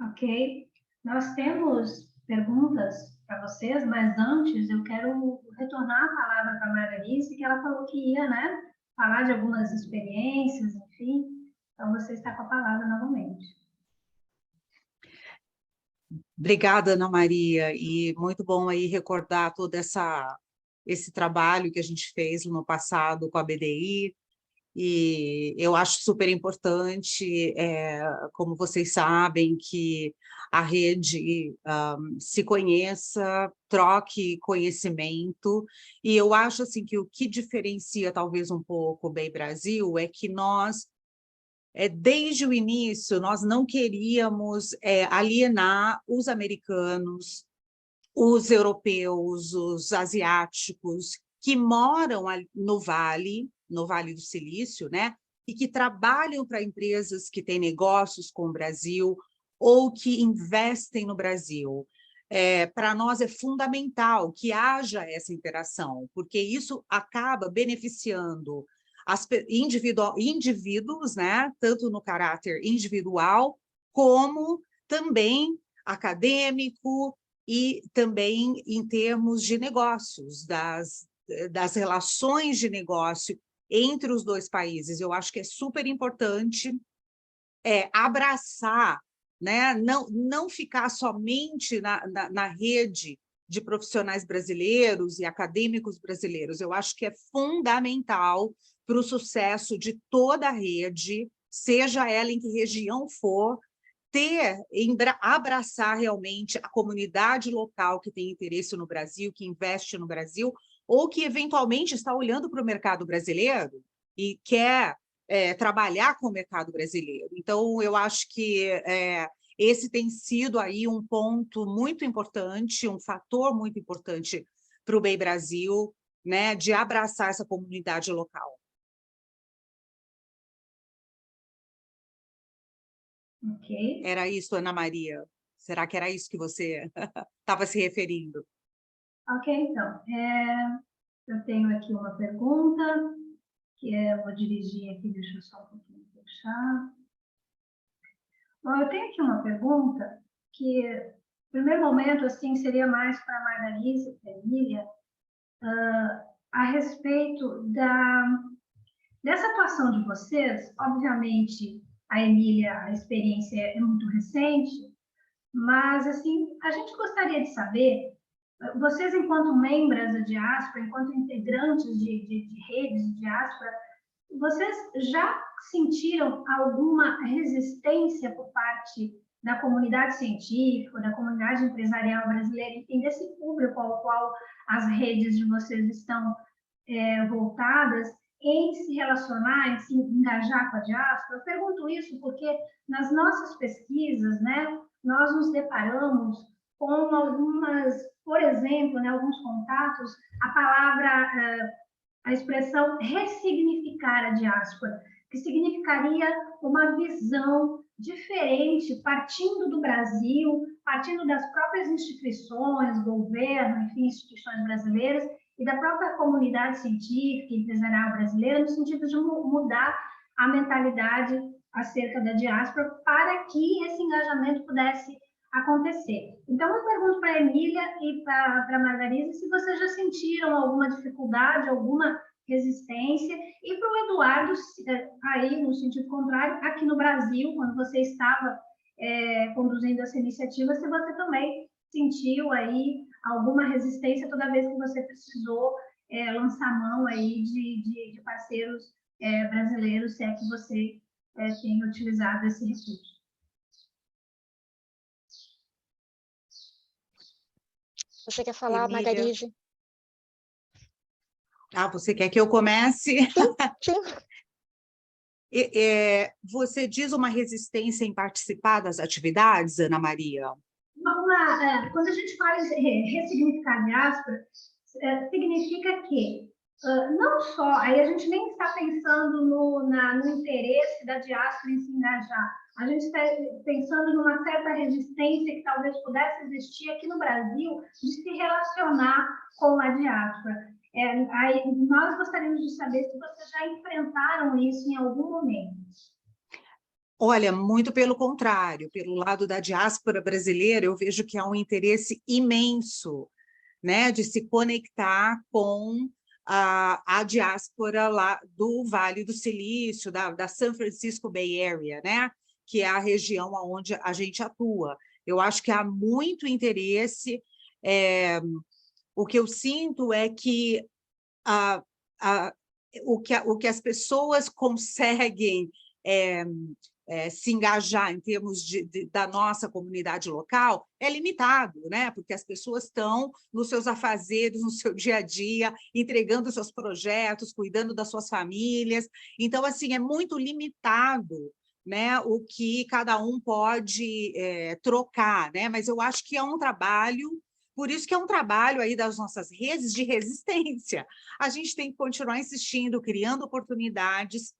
Ok. Nós temos perguntas para vocês, mas antes eu quero retornar a palavra para a Margarise, que ela falou que ia, né, falar de algumas experiências, enfim. Então, você está com a palavra novamente. Obrigada, Ana Maria, e muito bom aí recordar todo esse trabalho que a gente fez no passado com a BDI, e eu acho super importante, como vocês sabem, que a rede se conheça, troque conhecimento, e eu acho assim, que o que diferencia talvez um pouco o BEI Brasil é que nós, desde o início, nós não queríamos alienar os americanos, os europeus, os asiáticos, que moram no Vale do Silício, né? E que trabalham para empresas que têm negócios com o Brasil ou que investem no Brasil. Para nós é fundamental que haja essa interação, porque isso acaba beneficiando indivíduos, né? Tanto no caráter individual, como também acadêmico, e também em termos de negócios, das relações de negócio entre os dois países. Eu acho que é super importante abraçar, né? Não ficar somente na rede de profissionais brasileiros e acadêmicos brasileiros. Eu acho que é fundamental para o sucesso de toda a rede, seja ela em que região for, abraçar realmente a comunidade local que tem interesse no Brasil, que investe no Brasil, ou que eventualmente está olhando para o mercado brasileiro e quer trabalhar com o mercado brasileiro. Então, eu acho que esse tem sido aí um ponto muito importante, um fator muito importante para o BEI Brasil, né, de abraçar essa comunidade local. Ok. Era isso, Ana Maria? Será que era isso que você estava se referindo? Ok, então. Eu tenho aqui uma pergunta, que eu vou dirigir aqui, deixa eu só um pouquinho fechar. Bom, eu tenho aqui uma pergunta que, no primeiro momento, assim, seria mais para a Margarise e para a Emília, a respeito dessa atuação de vocês. Obviamente, a Emília, a experiência é muito recente, mas, assim, a gente gostaria de saber, vocês, enquanto membros da diáspora, enquanto integrantes de redes de diáspora, vocês já sentiram alguma resistência por parte da comunidade científica, da comunidade empresarial brasileira, enfim, desse público ao qual as redes de vocês estão voltadas, em se relacionar, em se engajar com a diáspora? Eu pergunto isso porque nas nossas pesquisas, né, nós nos deparamos com algumas, por exemplo, né, alguns contatos, a expressão ressignificar a diáspora, que significaria uma visão diferente, partindo do Brasil, partindo das próprias instituições, governo, enfim, instituições brasileiras, e da própria comunidade científica e empresarial brasileira, no sentido de mudar a mentalidade acerca da diáspora para que esse engajamento pudesse acontecer. Então, eu pergunto para a Emília e para a Margarise se vocês já sentiram alguma dificuldade, alguma resistência, e para o Eduardo, aí no sentido contrário, aqui no Brasil, quando você estava conduzindo essa iniciativa, se você também sentiu aí alguma resistência toda vez que você precisou lançar mão aí de parceiros brasileiros, se é que você tem utilizado esse recurso. Você quer falar, Emília? Margarise? Você quer que eu comece? Sim. Você diz uma resistência em participar das atividades, Ana Maria? Quando a gente fala em ressignificar a diáspora, significa que não só, aí a gente nem está pensando no interesse da diáspora em se engajar, a gente está pensando numa certa resistência que talvez pudesse existir aqui no Brasil de se relacionar com a diáspora. Aí nós gostaríamos de saber se vocês já enfrentaram isso em algum momento. Olha, muito pelo contrário, pelo lado da diáspora brasileira, eu vejo que há um interesse imenso, né, de se conectar com a diáspora lá do Vale do Silício, da San Francisco Bay Area, né, que é a região onde a gente atua. Eu acho que há muito interesse. O que eu sinto é que o que as pessoas conseguem se engajar em termos da nossa comunidade local é limitado, né? Porque as pessoas estão nos seus afazeres, no seu dia a dia, entregando seus projetos, cuidando das suas famílias. Então, assim, é muito limitado, né, o que cada um pode trocar, né? Mas eu acho que é um trabalho, por isso que é um trabalho aí das nossas redes de resistência. A gente tem que continuar insistindo, criando oportunidades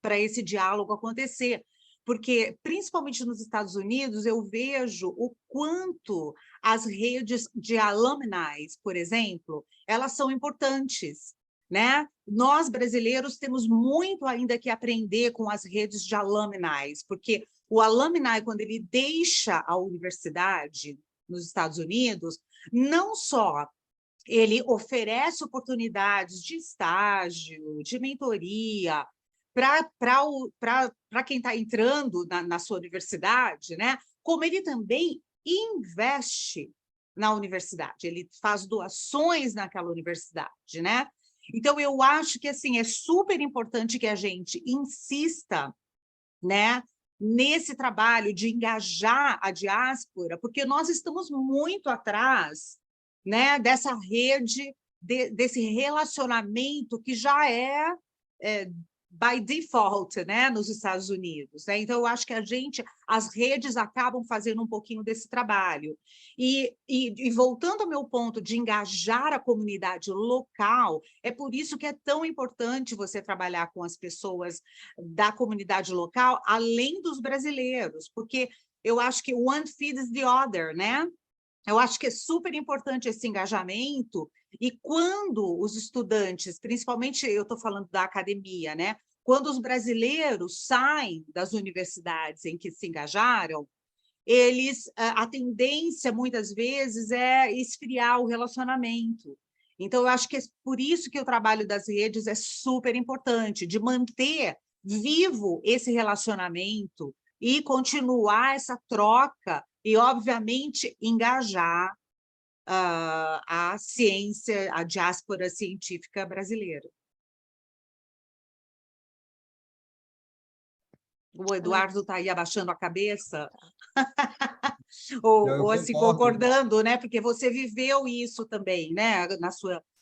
para esse diálogo acontecer, porque, principalmente nos Estados Unidos, eu vejo o quanto as redes de alumni, por exemplo, elas são importantes, né? Nós, brasileiros, temos muito ainda que aprender com as redes de alumni, porque o alumni, quando ele deixa a universidade nos Estados Unidos, não só ele oferece oportunidades de estágio, de mentoria, para quem está entrando na sua universidade, né? Como ele também investe na universidade, ele faz doações naquela universidade, né? Então, eu acho que assim, é super importante que a gente insista, né, nesse trabalho de engajar a diáspora, porque nós estamos muito atrás, né, dessa rede, desse relacionamento que já é by default, né, nos Estados Unidos, né? Então, eu acho que as redes acabam fazendo um pouquinho desse trabalho. E voltando ao meu ponto de engajar a comunidade local, é por isso que é tão importante você trabalhar com as pessoas da comunidade local, além dos brasileiros, porque eu acho que one feeds the other, né? Eu acho que é super importante esse engajamento, e quando os estudantes, principalmente eu estou falando da academia, né? Quando os brasileiros saem das universidades em que se engajaram, a tendência, muitas vezes, é esfriar o relacionamento. Então, eu acho que é por isso que o trabalho das redes é super importante, de manter vivo esse relacionamento e continuar essa troca e, obviamente, engajar a ciência, a diáspora científica brasileira. O Eduardo está aí abaixando a cabeça, ou assim, concordando, né? Porque você viveu isso também, né?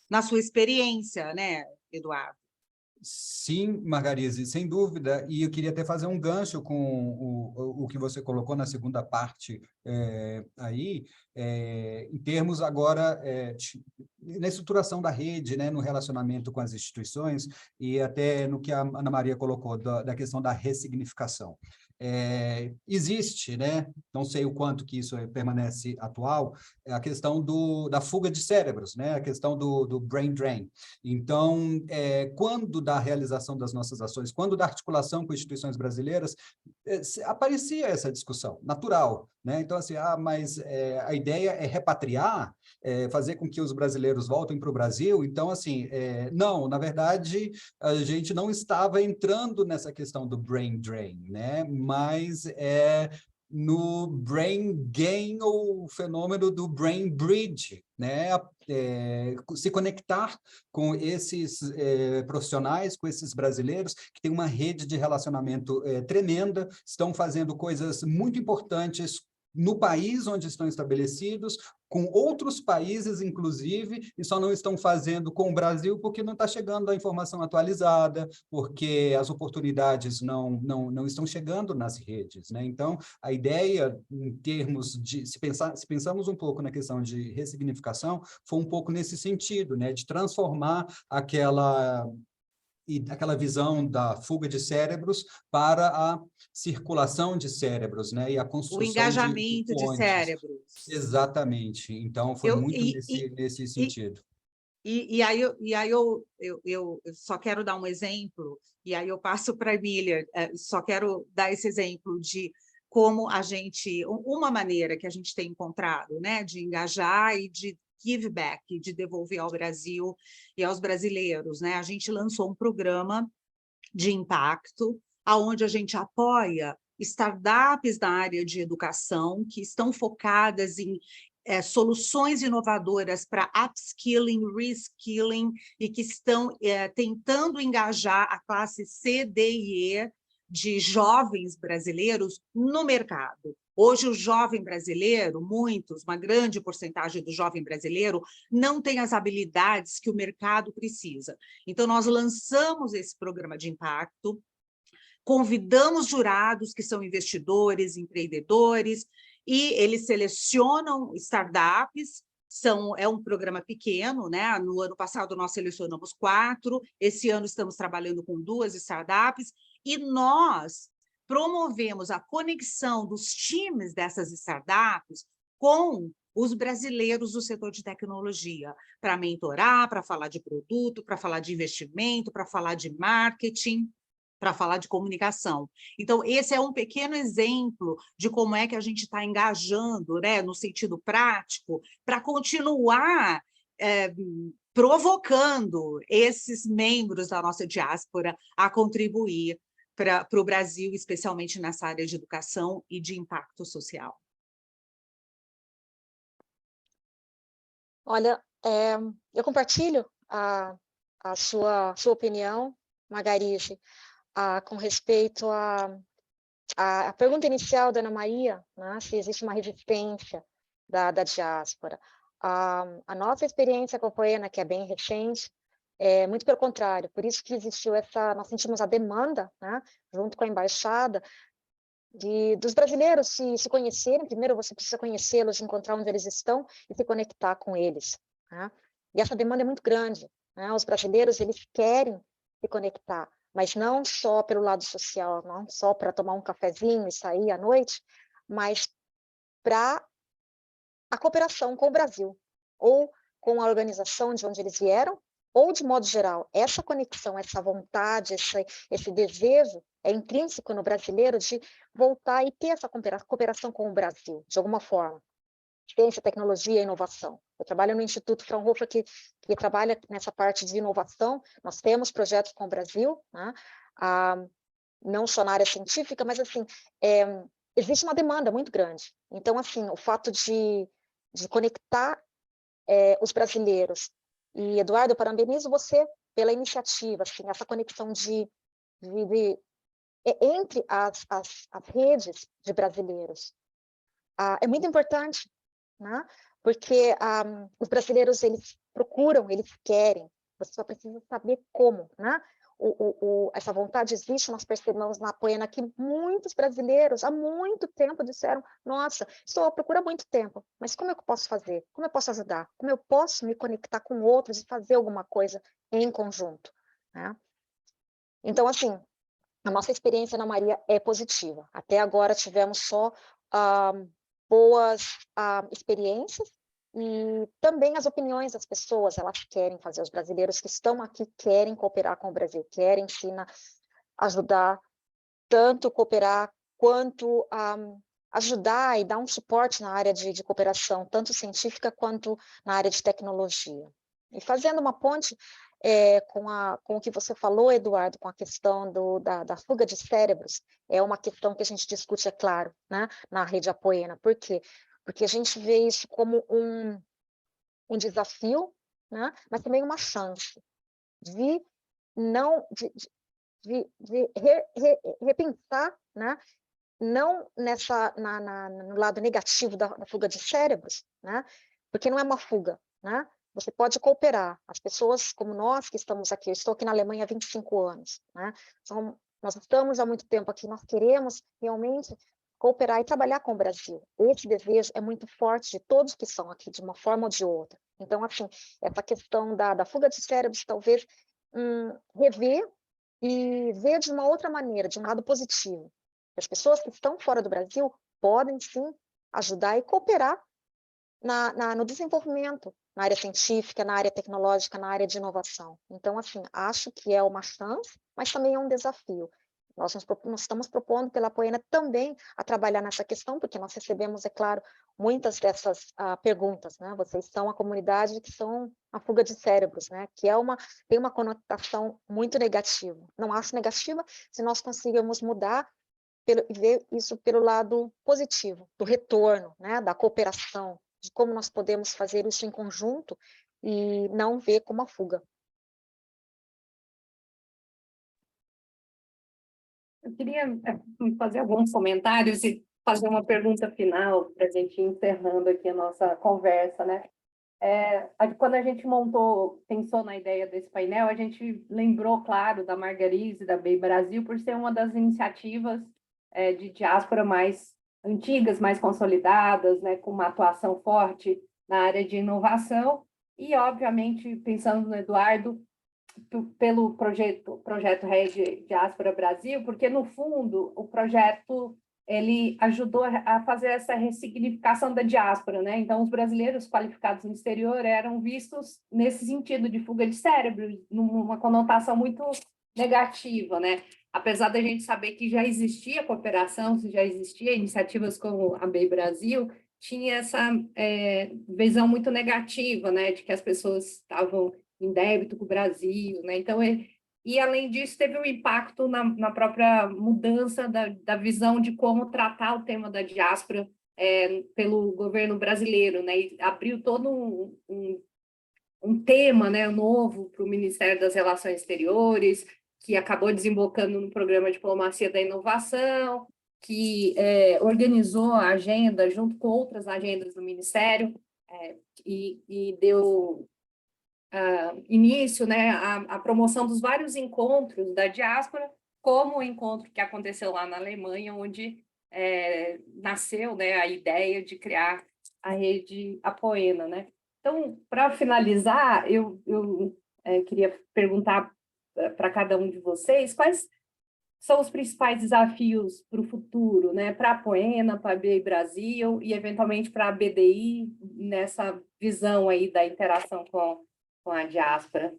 Na sua experiência, né, Eduardo? Sim, Margarise, sem dúvida, e eu queria até fazer um gancho com o que você colocou na segunda parte aí, em termos agora na estruturação da rede, né, no relacionamento com as instituições, e até no que a Ana Maria colocou, da questão da ressignificação. Existe, né, não sei o quanto que isso permanece atual, a questão da fuga de cérebros, né, a questão do brain drain. Então, quando da realização das nossas ações, quando da articulação com instituições brasileiras, aparecia essa discussão, natural, né? Então, assim, mas a ideia é repatriar, fazer com que os brasileiros voltem para o Brasil. Então, assim, não, na verdade, a gente não estava entrando nessa questão do brain drain, né? Mas no brain gain, ou o fenômeno do brain bridge, né? Se conectar com esses profissionais, com esses brasileiros, que têm uma rede de relacionamento tremenda, estão fazendo coisas muito importantes no país onde estão estabelecidos, com outros países, inclusive, e só não estão fazendo com o Brasil porque não está chegando a informação atualizada, porque as oportunidades não estão chegando nas redes, né? Então, a ideia, em termos de, se pensamos um pouco na questão de ressignificação, foi um pouco nesse sentido, né? De transformar aquela visão da fuga de cérebros para a circulação de cérebros, né? E a O construção de engajamento de pontes. cérebros. Exatamente. Então, foi Eu, muito e, nesse e, sentido. e aí, eu só quero dar um exemplo, e aí eu passo para a Emília, só quero dar esse exemplo de como a gente, uma maneira que a gente tem encontrado, né, de engajar e de give back, de devolver ao Brasil e aos brasileiros, né? A gente lançou um programa de impacto, aonde a gente apoia startups da área de educação que estão focadas em soluções inovadoras para upskilling, reskilling, e que estão tentando engajar a classe C, D e E de jovens brasileiros no mercado. Hoje, o jovem brasileiro, uma grande porcentagem do jovem brasileiro, não tem as habilidades que o mercado precisa. Então, nós lançamos esse programa de impacto, convidamos jurados que são investidores, empreendedores, e eles selecionam startups. É um programa pequeno, né? No ano passado nós selecionamos 4, esse ano estamos trabalhando com 2 startups, e nós promovemos a conexão dos times dessas startups com os brasileiros do setor de tecnologia, para mentorar, para falar de produto, para falar de investimento, para falar de marketing, para falar de comunicação. Então, esse é um pequeno exemplo de como é que a gente está engajando, né, no sentido prático, para continuar provocando esses membros da nossa diáspora a contribuir para o Brasil, especialmente nessa área de educação e de impacto social. Olha, eu compartilho a sua opinião, Margaride, com respeito à pergunta inicial da Ana Maria, né, se existe uma resistência da diáspora. A nossa experiência com a Poena, que é bem recente, é muito pelo contrário, por isso que existiu nós sentimos a demanda, né, junto com a embaixada, dos brasileiros se conhecerem. Primeiro você precisa conhecê-los, encontrar onde eles estão e se conectar com eles, né? E essa demanda é muito grande, né? Os brasileiros, eles querem se conectar, mas não só pelo lado social, não só para tomar um cafezinho e sair à noite, mas para a cooperação com o Brasil, ou com a organização de onde eles vieram, ou de modo geral. Essa conexão, essa vontade, esse desejo é intrínseco no brasileiro de voltar e ter essa cooperação com o Brasil, de alguma forma. Ciência, tecnologia e inovação. Eu trabalho no Instituto Fraunhofer, que trabalha nessa parte de inovação. Nós temos projetos com o Brasil, né? Não só na área científica, mas assim, existe uma demanda muito grande. Então, assim, o fato de conectar os brasileiros. E, Eduardo, eu parabenizo você pela iniciativa, assim, essa conexão entre as redes de brasileiros. É muito importante, né? Porque os brasileiros, eles procuram, eles querem, você só precisa saber como, né? Essa vontade existe. Nós percebemos na Poena que muitos brasileiros há muito tempo disseram: nossa, estou à procura há muito tempo, mas como eu posso fazer? Como eu posso ajudar? Como eu posso me conectar com outros e fazer alguma coisa em conjunto, né? Então, assim, a nossa experiência na Maria é positiva. Até agora tivemos só boas experiências, e também as opiniões das pessoas, elas querem fazer. Os brasileiros que estão aqui querem cooperar com o Brasil, querem sim ajudar, tanto cooperar quanto ajudar e dar um suporte na área de cooperação, tanto científica quanto na área de tecnologia. E fazendo uma ponte com o que você falou, Eduardo, com a questão da fuga de cérebros, é uma questão que a gente discute, é claro, né, na rede Apoena. Por quê? Porque a gente vê isso como um desafio, né, mas também uma chance de repensar, né, não no lado negativo da fuga de cérebros, né? Porque não é uma fuga, né? Você pode cooperar. As pessoas como nós que estamos aqui, eu estou aqui na Alemanha há 25 anos, né? Nós estamos há muito tempo aqui, nós queremos realmente cooperar e trabalhar com o Brasil. Esse desejo é muito forte de todos que são aqui, de uma forma ou de outra. Então, assim, essa questão da fuga de cérebros, talvez rever e ver de uma outra maneira, de um lado positivo. As pessoas que estão fora do Brasil podem, sim, ajudar e cooperar no desenvolvimento, na área científica, na área tecnológica, na área de inovação. Então, assim, acho que é uma chance, mas também é um desafio. Nós estamos propondo pela Apoena também a trabalhar nessa questão, porque nós recebemos, é claro, muitas dessas perguntas, né? Vocês são a comunidade que são a fuga de cérebros, né? Que tem uma conotação muito negativa. Não acho negativa se nós conseguirmos mudar e ver isso pelo lado positivo, do retorno, né? Da cooperação, de como nós podemos fazer isso em conjunto e não ver como a fuga. Eu queria fazer alguns comentários e fazer uma pergunta final para a gente ir encerrando aqui a nossa conversa, né? Quando a gente pensou na ideia desse painel, a gente lembrou, claro, da Margarise, da BEI Brasil, por ser uma das iniciativas de diáspora mais antigas, mais consolidadas, né, com uma atuação forte na área de inovação, e, obviamente, pensando no Eduardo, pelo projeto Rede Diáspora Brasil, porque, no fundo, o projeto ele ajudou a fazer essa ressignificação da diáspora, né? Então, os brasileiros qualificados no exterior eram vistos nesse sentido de fuga de cérebro, numa conotação muito negativa, né? Apesar da gente saber que já existia cooperação, já existia iniciativas como a BEI Brasil, tinha essa visão muito negativa, né? De que as pessoas estavam em débito com o Brasil, né? Então, e além disso, teve um impacto na própria mudança da visão de como tratar o tema da diáspora pelo governo brasileiro, né? E abriu todo um tema, né, novo para o Ministério das Relações Exteriores, que acabou desembocando no programa Diplomacia da Inovação, que organizou a agenda junto com outras agendas do Ministério e deu início, né, à promoção dos vários encontros da diáspora, como o encontro que aconteceu lá na Alemanha, onde nasceu, né, a ideia de criar a rede Apoena, né? Então, para finalizar, eu queria perguntar para cada um de vocês quais são os principais desafios para o futuro, né? Para a Apoena, para a BEI Brasil e, eventualmente, para a BDI, nessa visão aí da interação com a diáspora.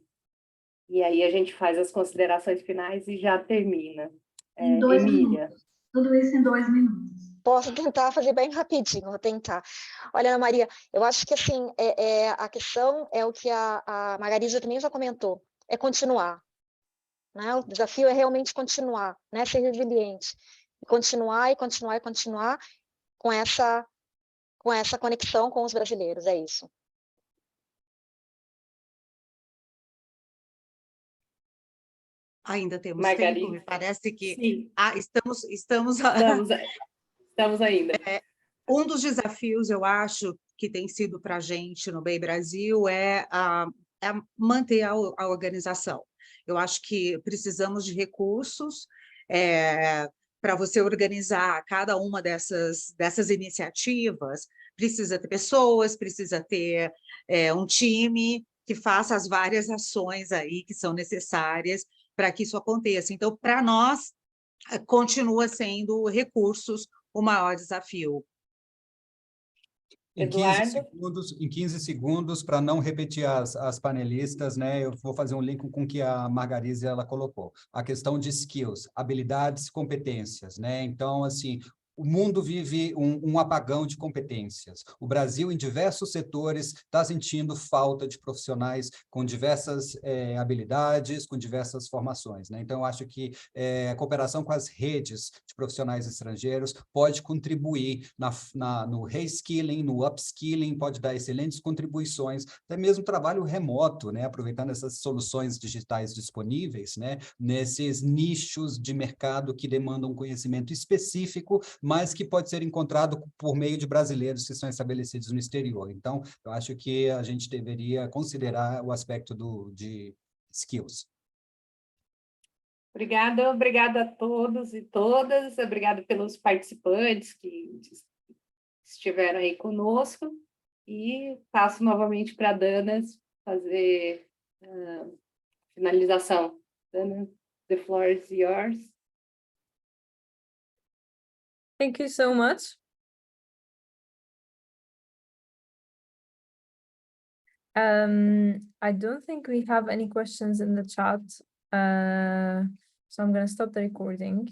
E aí a gente faz as considerações finais e já termina. Em 2 Emília. minutos. Tudo isso em 2 minutos. Posso tentar fazer bem rapidinho, vou tentar. Olha, Ana Maria, eu acho que assim, a questão é o que a Margarida também já comentou, é continuar. Né? O desafio é realmente continuar, né? Ser resiliente. E continuar, e continuar, e continuar com essa conexão com os brasileiros, é isso. Ainda temos Margarida. tempo, me parece que Sim. Estamos ainda. Um dos desafios, eu acho, que tem sido para a gente no BEI Brasil é manter a organização. Eu acho que precisamos de recursos para você organizar cada uma dessas iniciativas. Precisa ter pessoas, precisa ter um time que faça as várias ações aí que são necessárias para que isso aconteça. Então, para nós, continua sendo recursos o maior desafio. Em 15 segundos, para não repetir as panelistas, né, eu vou fazer um link com o que a Margarise ela colocou. A questão de skills, habilidades, competências, né? Então, assim, o mundo vive um apagão de competências. O Brasil, em diversos setores, está sentindo falta de profissionais com diversas habilidades, com diversas formações, né? Então, eu acho que a cooperação com as redes de profissionais estrangeiros pode contribuir no reskilling, no upskilling, pode dar excelentes contribuições, até mesmo trabalho remoto, né? Aproveitando essas soluções digitais disponíveis, né? Nesses nichos de mercado que demandam um conhecimento específico, mas que pode ser encontrado por meio de brasileiros que estão estabelecidos no exterior. Então, eu acho que a gente deveria considerar o aspecto de skills. Obrigada a todos e todas, obrigada pelos participantes que estiveram aí conosco, e passo novamente para a Dana fazer a finalização. Dana, the floor is yours. Thank you so much. I don't think we have any questions in the chat, so I'm going to stop the recording.